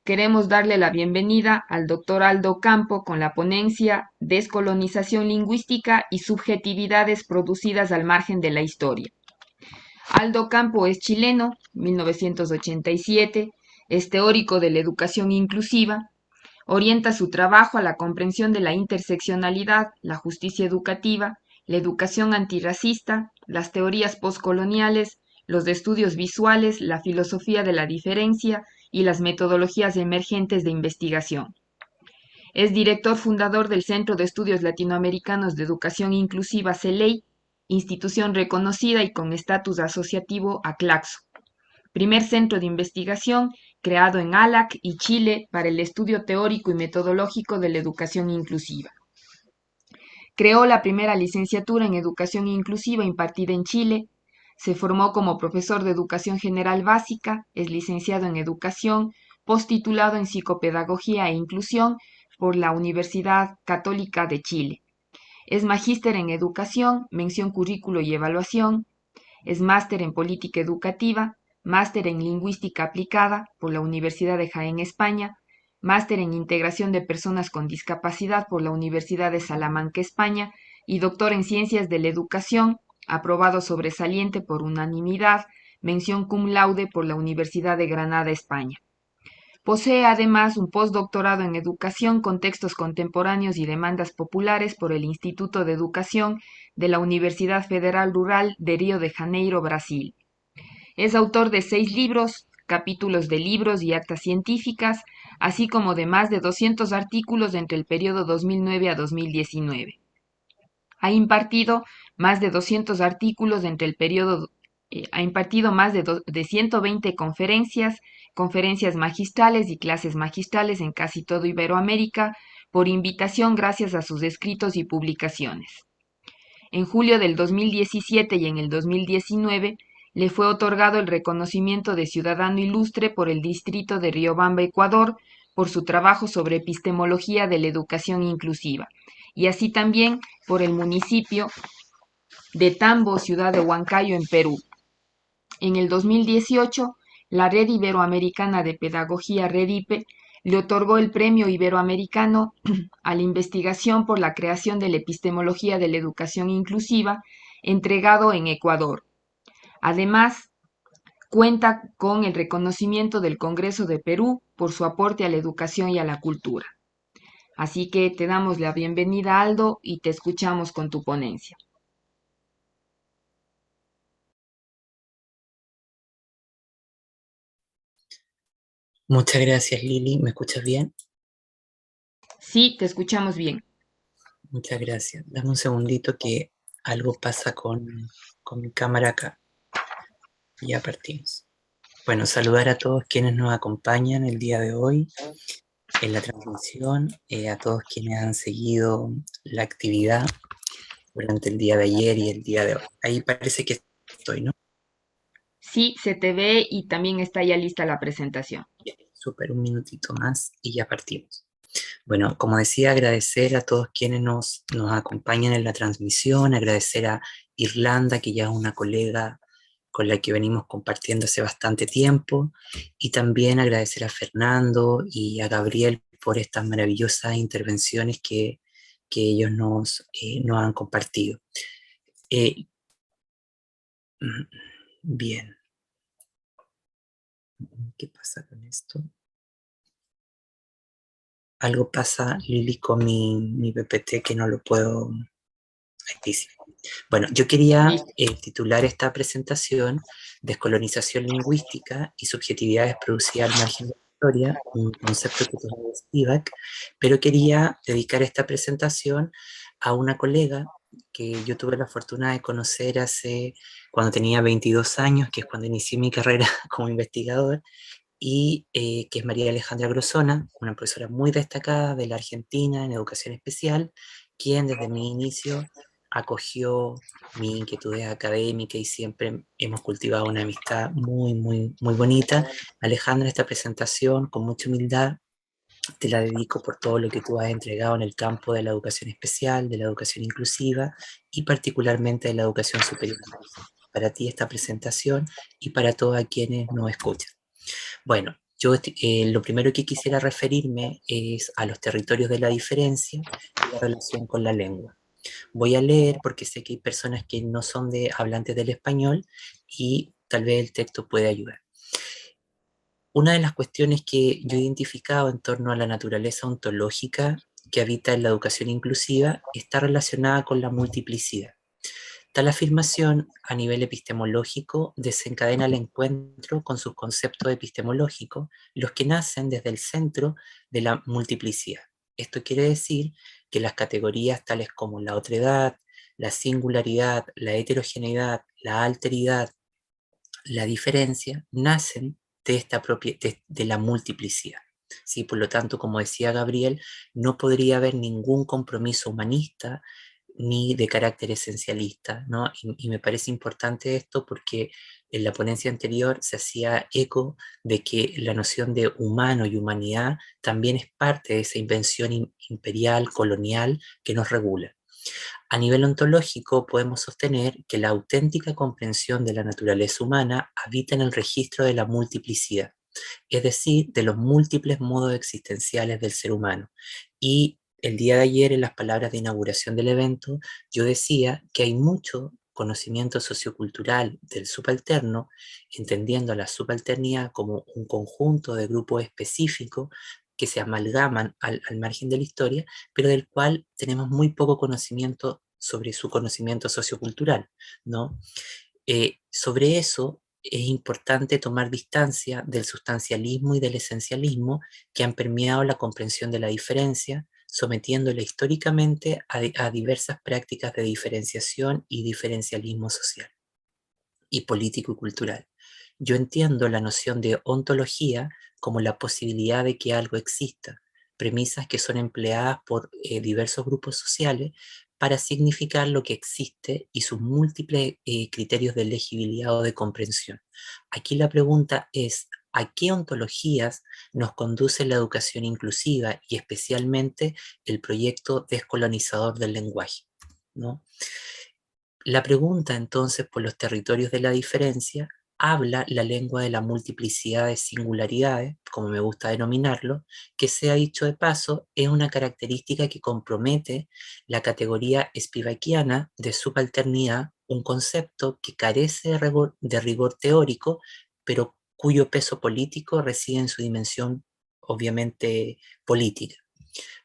queremos darle la bienvenida al doctor Aldo Campo con la ponencia Descolonización lingüística y subjetividades producidas al margen de la historia. Aldo Campo es chileno, 1987, es teórico de la educación inclusiva, orienta su trabajo a la comprensión de la interseccionalidad, la justicia educativa, la educación antirracista, las teorías postcoloniales, los estudios visuales, la filosofía de la diferencia y las metodologías emergentes de investigación. Es director fundador del Centro de Estudios Latinoamericanos de Educación Inclusiva CELEI, institución reconocida y con estatus asociativo a CLACSO, primer centro de investigación creado en ALAC y Chile para el estudio teórico y metodológico de la educación inclusiva. Creó la primera licenciatura en educación inclusiva impartida en Chile. Se formó como profesor de educación general básica, es licenciado en educación, posttitulado en psicopedagogía e inclusión por la Universidad Católica de Chile. Es magíster en educación, mención currículo y evaluación. Es máster en política educativa, máster en lingüística aplicada por la Universidad de Jaén, España, máster en integración de personas con discapacidad por la Universidad de Salamanca, España, y doctor en ciencias de la educación, aprobado sobresaliente por unanimidad, mención cum laude por la Universidad de Granada, España. Posee además un postdoctorado en educación con textos contemporáneos y demandas populares por el Instituto de Educación de la Universidad Federal Rural de Río de Janeiro, Brasil. Es autor de 6 libros, capítulos de libros y actas científicas, así como de más de 200 artículos entre el periodo 2009 a 2019. Ha impartido más de 200 artículos entre el periodo, ha impartido más de 120 conferencias, conferencias magistrales y clases magistrales en casi todo Iberoamérica, por invitación gracias a sus escritos y publicaciones. En julio del 2017 y en el 2019 le fue otorgado el reconocimiento de Ciudadano Ilustre por el Distrito de Riobamba, Ecuador, por su trabajo sobre epistemología de la educación inclusiva, y así también por el municipio de Tambo, ciudad de Huancayo, en Perú. En el 2018, la Red Iberoamericana de Pedagogía REDIPE le otorgó el Premio Iberoamericano a la investigación por la creación de la epistemología de la educación inclusiva, entregado en Ecuador. Además, cuenta con el reconocimiento del Congreso de Perú por su aporte a la educación y a la cultura. Así que te damos la bienvenida, Aldo, y te escuchamos con tu ponencia. Muchas gracias, Lili. ¿Me escuchas bien? Sí, te escuchamos bien. Muchas gracias. Dame un segundito que algo pasa con mi cámara acá. Y ya partimos. Bueno, saludar a todos quienes nos acompañan el día de hoy en la transmisión, a todos quienes han seguido la actividad durante el día de ayer y el día de hoy. Ahí parece que estoy, ¿no? Sí, se te ve y también está ya lista la presentación. Bien, súper, un minutito más y ya partimos. Bueno, como decía, agradecer a todos quienes nos acompañan en la transmisión, agradecer a Irlanda, que ya es una colega con la que venimos compartiendo hace bastante tiempo, y también agradecer a Fernando y a Gabriel por estas maravillosas intervenciones que ellos nos han compartido. Eh, mm, Bien, ¿qué pasa con esto? Algo pasa, Lili, con mi PPT que no lo puedo... Ahí sí. Bueno, yo quería Listo. titular esta presentación Descolonización lingüística y subjetividades producidas al margen de la historia, un concepto que tomó Spivak, pero quería dedicar esta presentación a una colega que yo tuve la fortuna de conocer cuando tenía 22 años, que es cuando inicié mi carrera como investigador, y que es María Alejandra Grosona, una profesora muy destacada de la Argentina en educación especial, quien desde mi inicio acogió mi inquietud académica y siempre hemos cultivado una amistad muy, muy, muy bonita. Alejandra, esta presentación con mucha humildad te la dedico por todo lo que tú has entregado en el campo de la educación especial, de la educación inclusiva y particularmente de la educación superior. Para ti esta presentación y para todos quienes nos escuchan. Bueno, Lo primero que quisiera referirme es a los territorios de la diferencia y la relación con la lengua. Voy a leer porque sé que hay personas que no son hablantes del español y tal vez el texto puede ayudar. Una de las cuestiones que yo he identificado en torno a la naturaleza ontológica que habita en la educación inclusiva está relacionada con la multiplicidad. Tal afirmación, a nivel epistemológico, desencadena el encuentro con sus conceptos epistemológicos, los que nacen desde el centro de la multiplicidad. Esto quiere decir que las categorías tales como la otredad, la singularidad, la heterogeneidad, la alteridad, la diferencia, nacen de de la multiplicidad. ¿Sí? Por lo tanto, como decía Gabriel, no podría haber ningún compromiso humanista ni de carácter esencialista, ¿no? Y me parece importante esto porque en la ponencia anterior se hacía eco de que la noción de humano y humanidad también es parte de esa invención imperial, colonial, que nos regula. A nivel ontológico, podemos sostener que la auténtica comprensión de la naturaleza humana habita en el registro de la multiplicidad, es decir, de los múltiples modos existenciales del ser humano. Y el día de ayer, en las palabras de inauguración del evento, yo decía que hay mucho conocimiento sociocultural del subalterno, entendiendo la subalternidad como un conjunto de grupos específicos que se amalgaman al margen de la historia, pero del cual tenemos muy poco conocimiento sobre su conocimiento sociocultural, ¿no? Sobre eso es importante tomar distancia del sustancialismo y del esencialismo que han permeado la comprensión de la diferencia, sometiéndola históricamente a diversas prácticas de diferenciación y diferencialismo social y político y cultural. Yo entiendo la noción de ontología como la posibilidad de que algo exista, premisas que son empleadas por diversos grupos sociales para significar lo que existe y sus múltiples criterios de legibilidad o de comprensión. Aquí la pregunta es, ¿a qué ontologías nos conduce la educación inclusiva y especialmente el proyecto descolonizador del lenguaje? ¿No? La pregunta entonces por los territorios de la diferencia habla la lengua de la multiplicidad de singularidades, como me gusta denominarlo, que sea dicho de paso, es una característica que compromete la categoría spivakiana de subalternidad, un concepto que carece de rigor teórico, pero cuyo peso político reside en su dimensión obviamente política.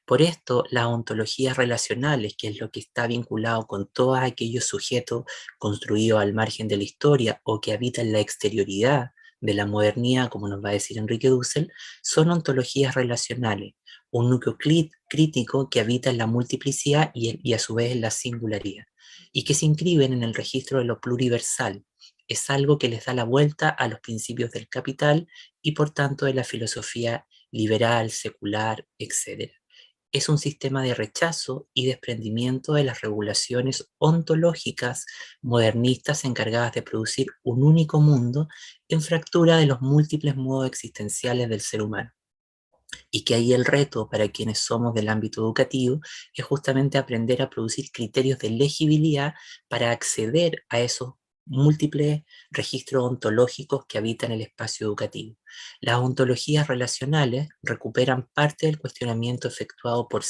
Por esto, las ontologías relacionales, que es lo que está vinculado con todos aquellos sujetos construidos al margen de la historia o que habitan la exterioridad de la modernidad, como nos va a decir Enrique Dussel, son ontologías relacionales, un núcleo crítico que habita en la multiplicidad y a su vez en la singularidad, y que se inscriben en el registro de lo pluriversal. Es algo que les da la vuelta a los principios del capital y por tanto de la filosofía liberal, secular, etc. Es un sistema de rechazo y desprendimiento de las regulaciones ontológicas modernistas encargadas de producir un único mundo en fractura de los múltiples modos existenciales del ser humano. Y que ahí el reto para quienes somos del ámbito educativo es justamente aprender a producir criterios de legibilidad para acceder a esos múltiples registros ontológicos que habitan el espacio educativo. Las ontologías relacionales recuperan parte del cuestionamiento efectuado por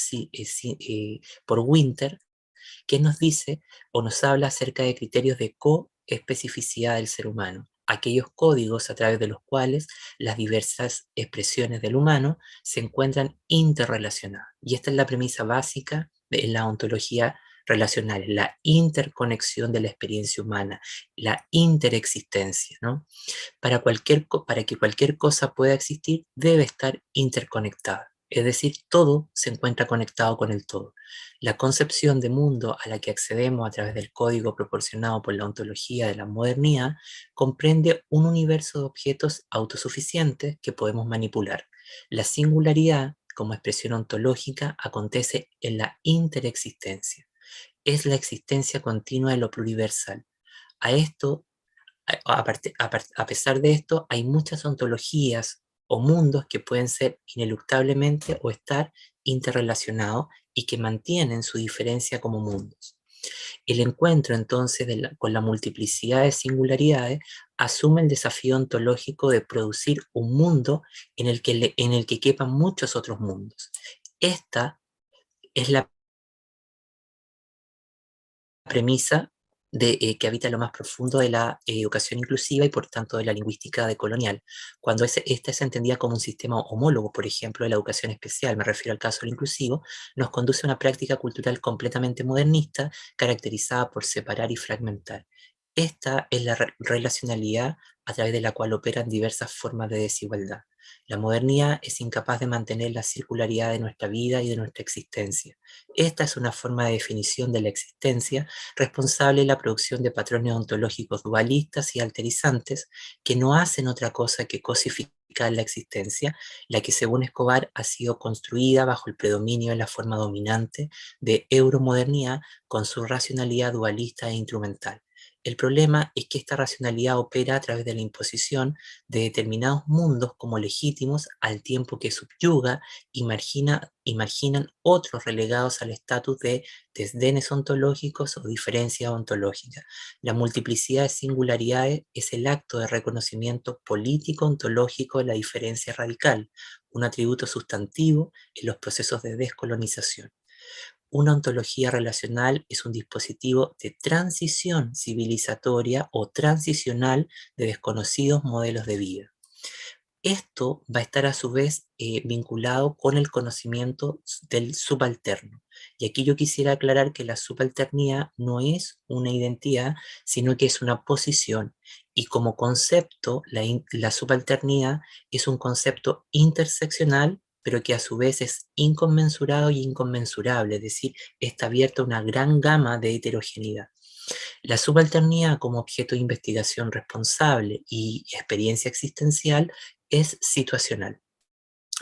Winter, que nos dice o nos habla acerca de criterios de coespecificidad del ser humano, aquellos códigos a través de los cuales las diversas expresiones del humano se encuentran interrelacionadas. Y esta es la premisa básica de la ontología relacional, la interconexión de la experiencia humana, la interexistencia, ¿no? Para que cualquier cosa pueda existir, debe estar interconectada. Es decir, todo se encuentra conectado con el todo. La concepción de mundo a la que accedemos a través del código proporcionado por la ontología de la modernidad comprende un universo de objetos autosuficientes que podemos manipular. La singularidad, como expresión ontológica, acontece en la interexistencia. Es la existencia continua de lo pluriversal. A esto a pesar de esto, hay muchas ontologías o mundos que pueden ser ineluctablemente o estar interrelacionados y que mantienen su diferencia como mundos. El encuentro entonces con la multiplicidad de singularidades asume el desafío ontológico de producir un mundo en el que quepan muchos otros mundos. Esta es la premisa que habita lo más profundo de la educación inclusiva y por tanto de la lingüística decolonial. Cuando esta es entendida como un sistema homólogo, por ejemplo, de la educación especial, me refiero al caso del inclusivo, nos conduce a una práctica cultural completamente modernista, caracterizada por separar y fragmentar. Esta es la relacionalidad a través de la cual operan diversas formas de desigualdad. La modernidad es incapaz de mantener la circularidad de nuestra vida y de nuestra existencia. Esta es una forma de definición de la existencia responsable de la producción de patrones ontológicos dualistas y alterizantes que no hacen otra cosa que cosificar la existencia, la que según Escobar ha sido construida bajo el predominio de la forma dominante de euromodernidad con su racionalidad dualista e instrumental. El problema es que esta racionalidad opera a través de la imposición de determinados mundos como legítimos al tiempo que subyuga y marginan otros relegados al estatus de desdenes ontológicos o diferencias ontológicas. La multiplicidad de singularidades es el acto de reconocimiento político ontológico de la diferencia radical, un atributo sustantivo en los procesos de descolonización. Una ontología relacional es un dispositivo de transición civilizatoria o transicional de desconocidos modelos de vida. Esto va a estar a su vez vinculado con el conocimiento del subalterno. Y aquí yo quisiera aclarar que la subalternidad no es una identidad, sino que es una posición. Y como concepto, la subalternidad es un concepto interseccional, pero que a su vez es inconmensurado y inconmensurable, es decir, está abierta a una gran gama de heterogeneidad. La subalternidad como objeto de investigación responsable y experiencia existencial es situacional.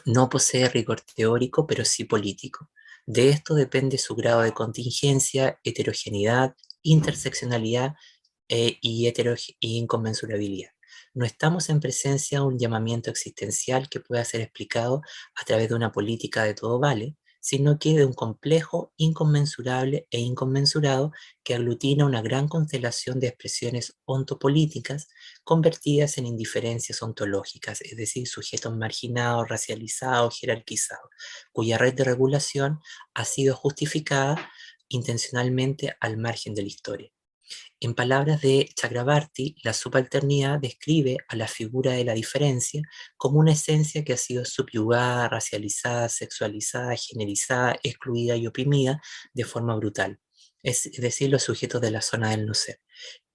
No posee rigor teórico, pero sí político. De esto depende su grado de contingencia, heterogeneidad, interseccionalidad y inconmensurabilidad. No estamos en presencia de un llamamiento existencial que pueda ser explicado a través de una política de todo vale, sino que de un complejo, inconmensurable e inconmensurado que aglutina una gran constelación de expresiones ontopolíticas convertidas en indiferencias ontológicas, es decir, sujetos marginados, racializados, jerarquizados, cuya red de regulación ha sido justificada intencionalmente al margen de la historia. En palabras de Chakrabarty, la subalternidad describe a la figura de la diferencia como una esencia que ha sido subyugada, racializada, sexualizada, generizada, excluida y oprimida de forma brutal, es decir, los sujetos de la zona del no ser.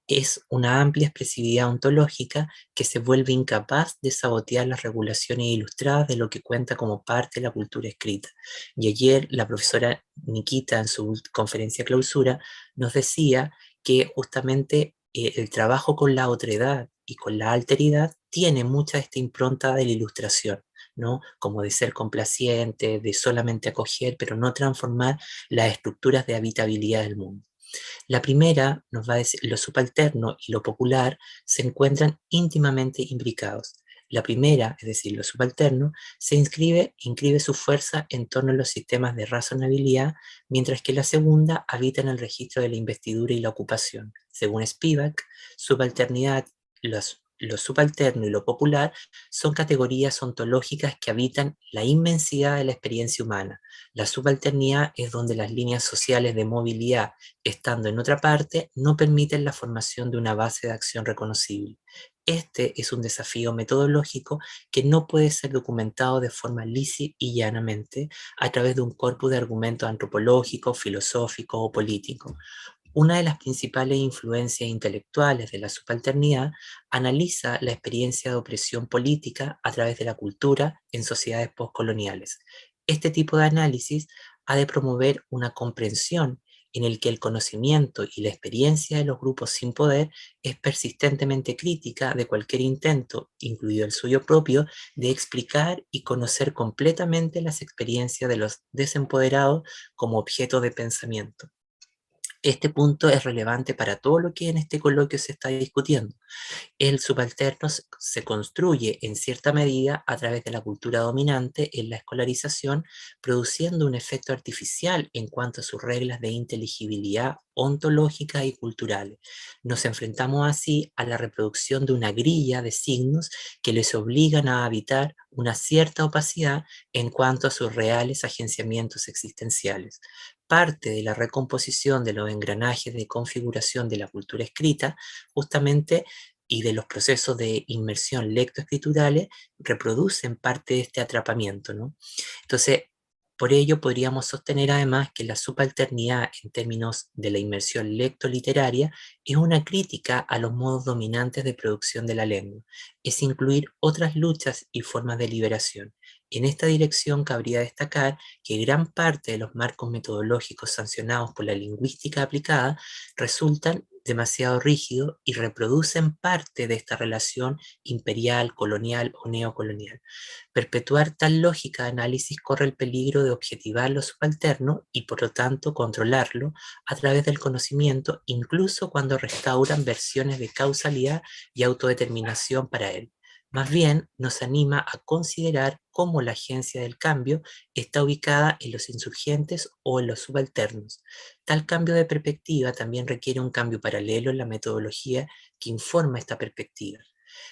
Es una amplia expresividad ontológica que se vuelve incapaz de sabotear las regulaciones ilustradas de lo que cuenta como parte de la cultura escrita. Y ayer la profesora Nikita en su conferencia clausura nos decía que justamente el trabajo con la otredad y con la alteridad tiene mucha esta impronta de la ilustración, ¿no? Como de ser complaciente, de solamente acoger, pero no transformar las estructuras de habitabilidad del mundo. La primera nos va a decir, lo subalterno y lo popular se encuentran íntimamente imbricados. La primera, es decir, lo subalterno, inscribe su fuerza en torno a los sistemas de razonabilidad, mientras que la segunda habita en el registro de la investidura y la ocupación. Según Spivak, subalternidad, lo subalterno y lo popular son categorías ontológicas que habitan la inmensidad de la experiencia humana. La subalternidad es donde las líneas sociales de movilidad, estando en otra parte, no permiten la formación de una base de acción reconocible. Este es un desafío metodológico que no puede ser documentado de forma lisa y llanamente a través de un corpus de argumentos antropológicos, filosóficos o políticos. Una de las principales influencias intelectuales de la subalternidad analiza la experiencia de opresión política a través de la cultura en sociedades postcoloniales. Este tipo de análisis ha de promover una comprensión en el que el conocimiento y la experiencia de los grupos sin poder es persistentemente crítica de cualquier intento, incluido el suyo propio, de explicar y conocer completamente las experiencias de los desempoderados como objeto de pensamiento. Este punto es relevante para todo lo que en este coloquio se está discutiendo. El subalterno se construye en cierta medida a través de la cultura dominante en la escolarización, produciendo un efecto artificial en cuanto a sus reglas de inteligibilidad ontológica y culturales. Nos enfrentamos así a la reproducción de una grilla de signos que les obligan a habitar una cierta opacidad en cuanto a sus reales agenciamientos existenciales. Parte de la recomposición de los engranajes de configuración de la cultura escrita justamente y de los procesos de inmersión lectoescriturales reproducen parte de este atrapamiento, ¿no? Entonces, por ello podríamos sostener además que la subalternidad en términos de la inmersión lectoliteraria es una crítica a los modos dominantes de producción de la lengua, es incluir otras luchas y formas de liberación. En esta dirección cabría destacar que gran parte de los marcos metodológicos sancionados por la lingüística aplicada resultan demasiado rígidos y reproducen parte de esta relación imperial, colonial o neocolonial. Perpetuar tal lógica de análisis corre el peligro de objetivar lo subalterno y por lo tanto controlarlo a través del conocimiento, incluso cuando restauran versiones de causalidad y autodeterminación para él. Más bien nos anima a considerar cómo la agencia del cambio está ubicada en los insurgentes o en los subalternos. Tal cambio de perspectiva también requiere un cambio paralelo en la metodología que informa esta perspectiva.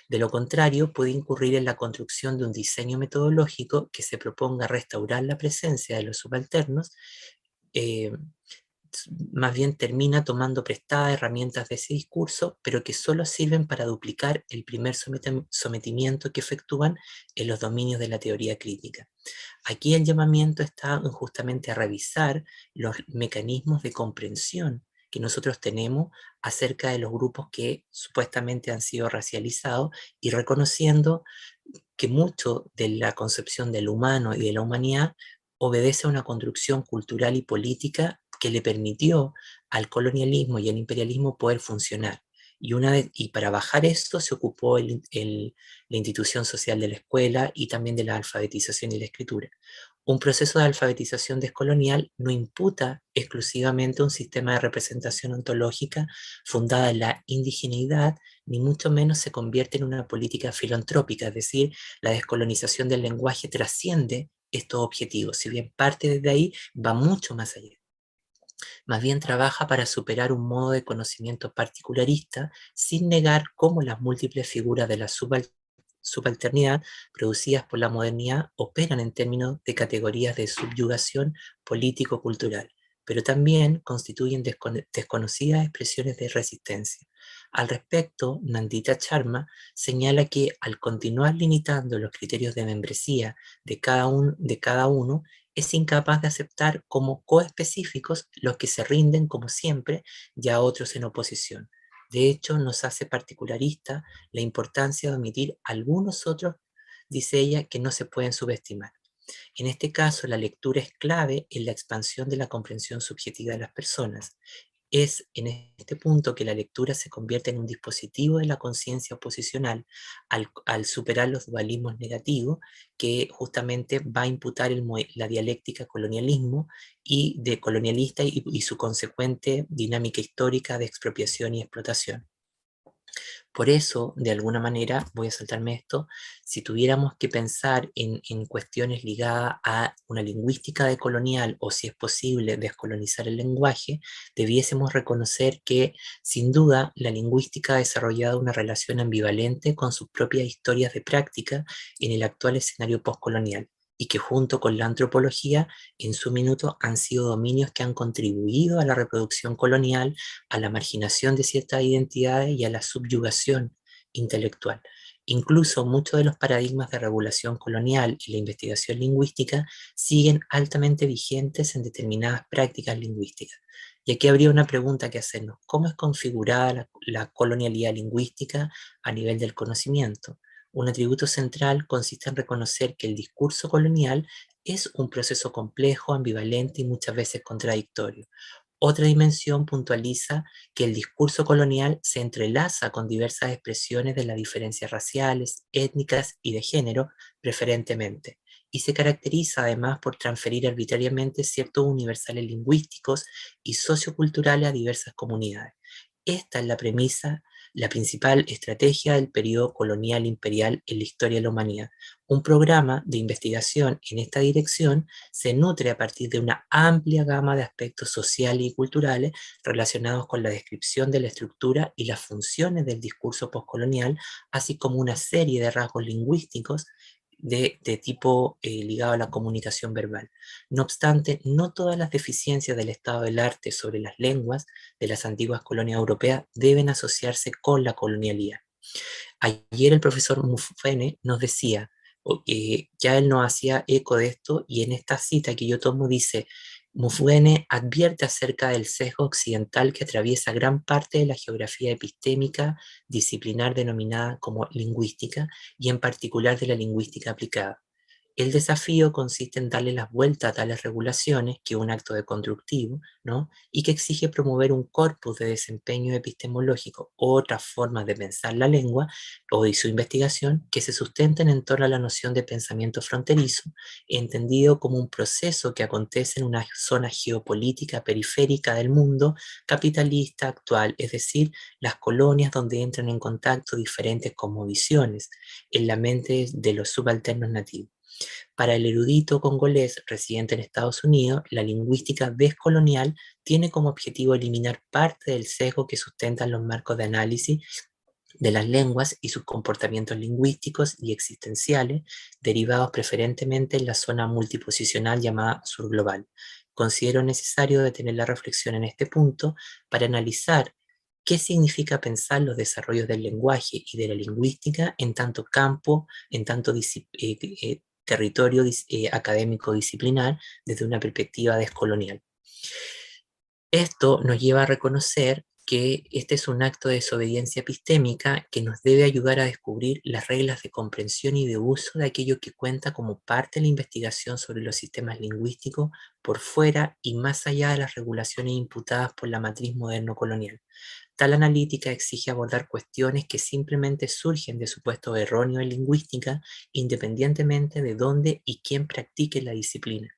De lo contrario, puede incurrir en la construcción de un diseño metodológico que se proponga restaurar la presencia de los subalternos, eh, más bien termina tomando prestadas herramientas de ese discurso, pero que solo sirven para duplicar el primer sometimiento que efectúan en los dominios de la teoría crítica. Aquí el llamamiento está justamente a revisar los mecanismos de comprensión que nosotros tenemos acerca de los grupos que supuestamente han sido racializados y reconociendo que mucho de la concepción del humano y de la humanidad obedece a una construcción cultural y política que le permitió al colonialismo y al imperialismo poder funcionar. Y para bajar esto se ocupó la institución social de la escuela y también de la alfabetización y la escritura. Un proceso de alfabetización descolonial no imputa exclusivamente un sistema de representación ontológica fundada en la indigeneidad, ni mucho menos se convierte en una política filantrópica, es decir, la descolonización del lenguaje trasciende estos objetivos, si bien parte desde ahí, va mucho más allá. Más bien trabaja para superar un modo de conocimiento particularista sin negar cómo las múltiples figuras de la subalternidad producidas por la modernidad operan en términos de categorías de subyugación político-cultural, pero también constituyen desconocidas expresiones de resistencia. Al respecto, Nandita Sharma señala que al continuar limitando los criterios de membresía de cada uno es incapaz de aceptar como coespecíficos los que se rinden, como siempre, ya otros en oposición. De hecho, nos hace particularista la importancia de omitir algunos otros, dice ella, que no se pueden subestimar. En este caso, la lectura es clave en la expansión de la comprensión subjetiva de las personas. Es en este punto que la lectura se convierte en un dispositivo de la conciencia oposicional al superar los dualismos negativos que justamente va a imputar la dialéctica colonialismo y de colonialista y su consecuente dinámica histórica de expropiación y explotación. Por eso, de alguna manera, voy a saltarme esto, si tuviéramos que pensar en cuestiones ligadas a una lingüística decolonial o si es posible descolonizar el lenguaje, debiésemos reconocer que, sin duda, la lingüística ha desarrollado una relación ambivalente con sus propias historias de práctica en el actual escenario postcolonial y que junto con la antropología, en su minuto, han sido dominios que han contribuido a la reproducción colonial, a la marginación de ciertas identidades y a la subyugación intelectual. Incluso muchos de los paradigmas de regulación colonial y la investigación lingüística siguen altamente vigentes en determinadas prácticas lingüísticas. Y aquí habría una pregunta que hacernos: ¿cómo es configurada la colonialidad lingüística a nivel del conocimiento? Un atributo central consiste en reconocer que el discurso colonial es un proceso complejo, ambivalente y muchas veces contradictorio. Otra dimensión puntualiza que el discurso colonial se entrelaza con diversas expresiones de las diferencias raciales, étnicas y de género, preferentemente. y se caracteriza además por transferir arbitrariamente ciertos universales lingüísticos y socioculturales a diversas comunidades. Esta es la premisa, la principal estrategia del periodo colonial imperial en la historia de la humanidad. Un programa de investigación en esta dirección se nutre a partir de una amplia gama de aspectos sociales y culturales relacionados con la descripción de la estructura y las funciones del discurso postcolonial, así como una serie de rasgos lingüísticos de tipo ligado a la comunicación verbal. No obstante, no todas las deficiencias del estado del arte sobre las lenguas de las antiguas colonias europeas deben asociarse con la colonialidad. Ayer el profesor Mufene nos decía, ya él nos hacía eco de esto, y en esta cita que yo tomo dice: Mufene advierte acerca del sesgo occidental que atraviesa gran parte de la geografía epistémica disciplinar denominada como lingüística, y en particular de la lingüística aplicada. El desafío consiste en darle las vueltas a tales regulaciones, que es un acto de constructivo, ¿no? Y que exige promover un corpus de desempeño epistemológico, otras formas de pensar la lengua o de su investigación, que se sustenten en torno a la noción de pensamiento fronterizo, entendido como un proceso que acontece en una zona geopolítica periférica del mundo capitalista actual, es decir, las colonias donde entran en contacto diferentes cosmovisiones en la mente de los subalternos nativos. Para el erudito congolés residente en Estados Unidos, la lingüística descolonial tiene como objetivo eliminar parte del sesgo que sustentan los marcos de análisis de las lenguas y sus comportamientos lingüísticos y existenciales, derivados preferentemente en la zona multiposicional llamada surglobal. Considero necesario detener la reflexión en este punto para analizar qué significa pensar los desarrollos del lenguaje y de la lingüística en tanto campo, en tanto territorio académico disciplinar desde una perspectiva descolonial. Esto nos lleva a reconocer que este es un acto de desobediencia epistémica que nos debe ayudar a descubrir las reglas de comprensión y de uso de aquello que cuenta como parte de la investigación sobre los sistemas lingüísticos por fuera y más allá de las regulaciones imputadas por la matriz moderno-colonial. Tal analítica exige abordar cuestiones que simplemente surgen de supuestos erróneos en lingüística, independientemente de dónde y quién practique la disciplina.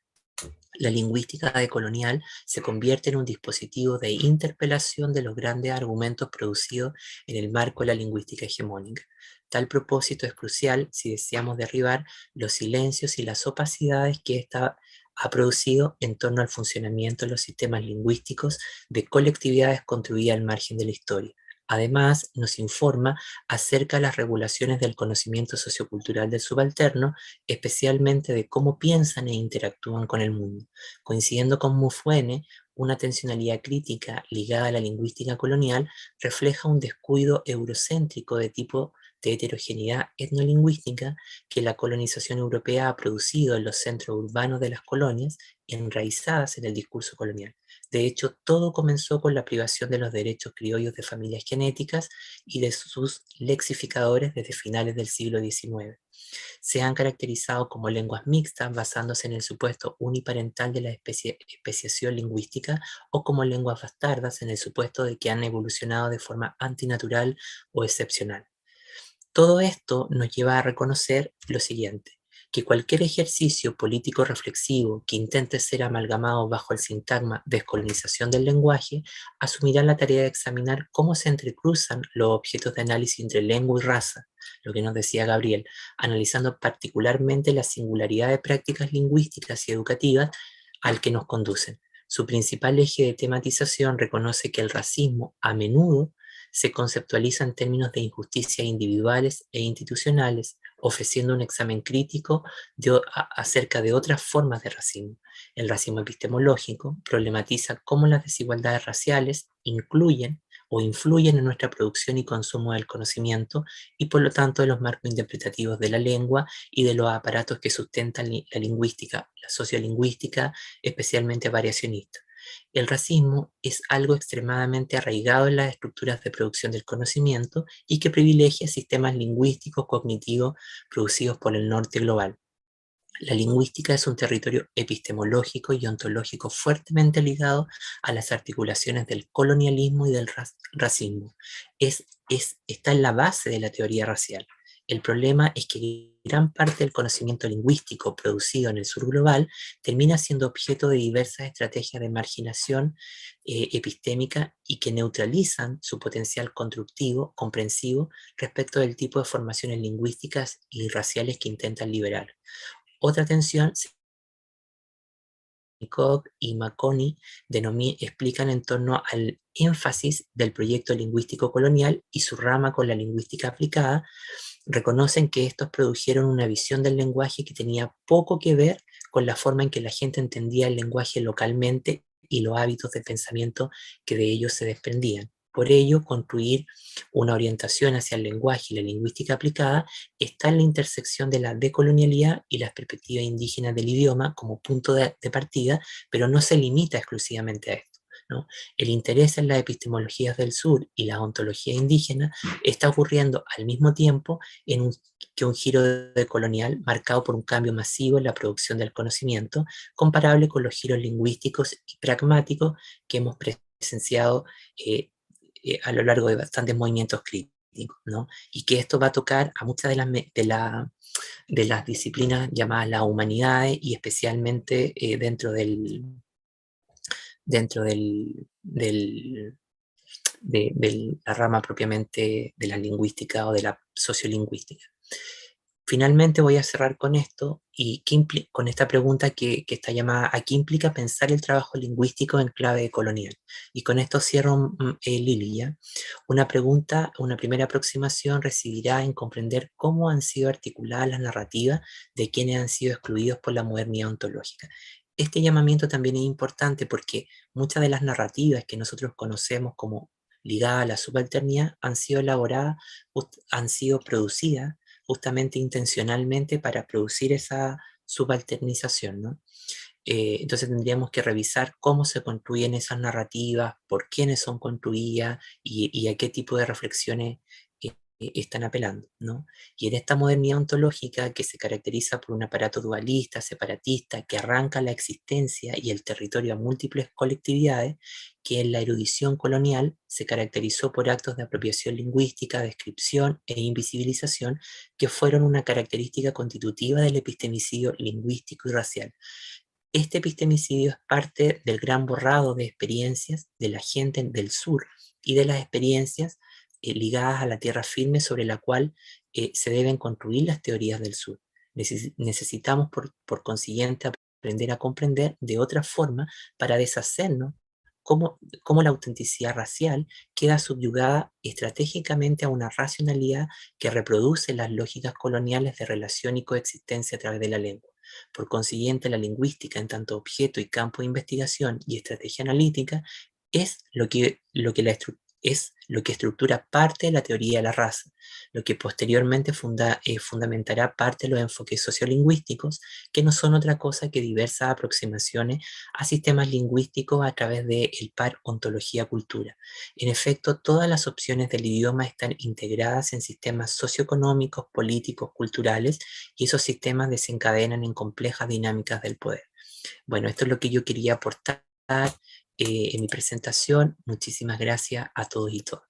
La lingüística decolonial se convierte en un dispositivo de interpelación de los grandes argumentos producidos en el marco de la lingüística hegemónica. Tal propósito es crucial si deseamos derribar los silencios y las opacidades que ésta ha producido en torno al funcionamiento de los sistemas lingüísticos de colectividades construidas al margen de la historia. Además, nos informa acerca de las regulaciones del conocimiento sociocultural del subalterno, especialmente de cómo piensan e interactúan con el mundo. Coincidiendo con Mufwene, una tensionalidad crítica ligada a la lingüística colonial refleja un descuido eurocéntrico de tipo de heterogeneidad etnolingüística que la colonización europea ha producido en los centros urbanos de las colonias, enraizadas en el discurso colonial. De hecho, todo comenzó con la privación de los derechos criollos de familias genéticas y de sus lexificadores desde finales del siglo XIX. Se han caracterizado como lenguas mixtas basándose en el supuesto uniparental de la especiación lingüística, o como lenguas bastardas en el supuesto de que han evolucionado de forma antinatural o excepcional. Todo esto nos lleva a reconocer lo siguiente: que cualquier ejercicio político reflexivo que intente ser amalgamado bajo el sintagma descolonización del lenguaje asumirá la tarea de examinar cómo se entrecruzan los objetos de análisis entre lengua y raza, lo que nos decía Gabriel, analizando particularmente la singularidad de prácticas lingüísticas y educativas al que nos conducen. Su principal eje de tematización reconoce que el racismo a menudo se conceptualiza en términos de injusticias individuales e institucionales, ofreciendo un examen crítico acerca de otras formas de racismo. El racismo epistemológico problematiza cómo las desigualdades raciales incluyen o influyen en nuestra producción y consumo del conocimiento, y por lo tanto de los marcos interpretativos de la lengua y de los aparatos que sustentan la lingüística, la sociolingüística, especialmente variacionista. El racismo es algo extremadamente arraigado en las estructuras de producción del conocimiento y que privilegia sistemas lingüísticos cognitivos producidos por el norte global. La lingüística es un territorio epistemológico y ontológico fuertemente ligado a las articulaciones del colonialismo y del racismo. Está en la base de la teoría racial. El problema es que gran parte del conocimiento lingüístico producido en el sur global termina siendo objeto de diversas estrategias de marginación epistémica y que neutralizan su potencial constructivo, comprensivo, respecto del tipo de formaciones lingüísticas y raciales que intentan liberar. Otra tensión, Koch y Makoni explican en torno al énfasis del proyecto lingüístico colonial y su rama con la lingüística aplicada, reconocen que estos produjeron una visión del lenguaje que tenía poco que ver con la forma en que la gente entendía el lenguaje localmente y los hábitos de pensamiento que de ellos se desprendían. Por ello, construir una orientación hacia el lenguaje y la lingüística aplicada está en la intersección de la decolonialidad y las perspectivas indígenas del idioma como punto de partida, pero no se limita exclusivamente a esto, ¿no? El interés en las epistemologías del sur y la ontología indígena está ocurriendo al mismo tiempo que un giro decolonial marcado por un cambio masivo en la producción del conocimiento, comparable con los giros lingüísticos y pragmáticos que hemos presenciado a lo largo de bastantes movimientos críticos, ¿no? Y que esto va a tocar a muchas de las disciplinas llamadas las humanidades y especialmente dentro de la rama propiamente de la lingüística o de la sociolingüística. Finalmente voy a cerrar con esto y con esta pregunta que está llamada ¿a qué implica pensar el trabajo lingüístico en clave colonial? Y con esto cierro, Lili, ¿ya? Una pregunta, una primera aproximación recibirá en comprender cómo han sido articuladas las narrativas de quienes han sido excluidos por la modernidad ontológica. Este llamamiento también es importante porque muchas de las narrativas que nosotros conocemos como ligadas a la subalternidad han sido elaboradas, han sido producidas justamente intencionalmente para producir esa subalternización, ¿no? Entonces tendríamos que revisar cómo se construyen esas narrativas, por quiénes son construidas y a qué tipo de reflexiones están apelando, ¿no? Y en esta modernidad ontológica que se caracteriza por un aparato dualista, separatista, que arranca la existencia y el territorio a múltiples colectividades, que en la erudición colonial se caracterizó por actos de apropiación lingüística, descripción e invisibilización que fueron una característica constitutiva del epistemicidio lingüístico y racial. Este epistemicidio es parte del gran borrado de experiencias de la gente del sur y de las experiencias ligadas a la tierra firme sobre la cual se deben construir las teorías del sur. Necesitamos, por consiguiente, aprender a comprender de otra forma para deshacernos cómo la autenticidad racial queda subyugada estratégicamente a una racionalidad que reproduce las lógicas coloniales de relación y coexistencia a través de la lengua. Por consiguiente, la lingüística en tanto objeto y campo de investigación y estrategia analítica es es lo que estructura parte de la teoría de la raza, lo que posteriormente fundamentará parte de los enfoques sociolingüísticos, que no son otra cosa que diversas aproximaciones a sistemas lingüísticos a través del par ontología-cultura. En efecto, todas las opciones del idioma están integradas en sistemas socioeconómicos, políticos, culturales, y esos sistemas desencadenan en complejas dinámicas del poder. Bueno, esto es lo que yo quería aportar en mi presentación. Muchísimas gracias a todos y todas.